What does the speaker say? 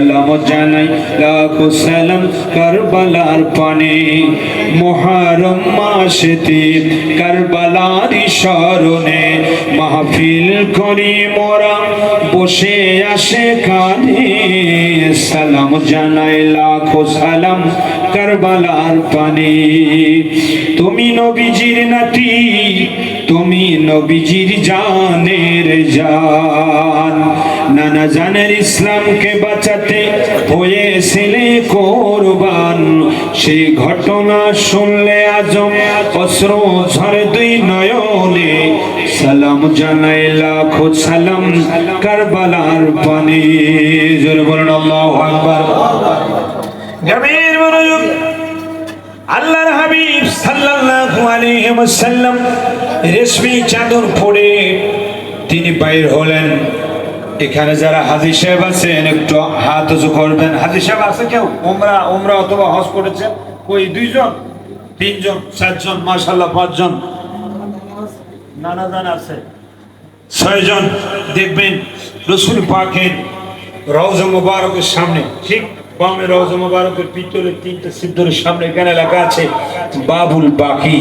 সালাম জানাই লাখো সালাম কারবালার পানে মুহররম মাসেতে কারবালার স্মরণে মাহফিল করি মোরা বসে আসে কানে সালাম জানাই লাখো সালাম কারবালার পানে তুমি নবীজির নাতি তুমি নবীজির জানের জান নানা জানের ইসলামকে বাঁচাতে হয়েছিলে কোরবান সেই ঘটনা শুনলে আজম অশ্রু ঝরে দুই নয়নে সালাম জানাই লাখো সালাম কারবালার পানে জোরে বলুন আল্লাহু আকবার গভীর মনোযোগ আল্লাহর হাবিব সাল্লাল্লাহু আলাইহি ওয়াসাল্লাম রেশমি চাদর পরে তিনি বাইর হলেন এখানে যারা হাজী সাহেব আছেন একটু হাত উঁচু করবেন হাজী সাহেব আছে কেউ উমরা অথবা হজ করেছেন কই দুইজন তিনজন চারজন মাশাআল্লাহ পাঁচজন নানা জান আছে ছয়জন দেখবেন রাসূল পাকের রওজা মুবারকের সামনে ঠিক বামে রওজা মুবারকের পিছনে তিনটা সিদ্ধের সামনে এখানে লেখা আছে বাবুল বাকি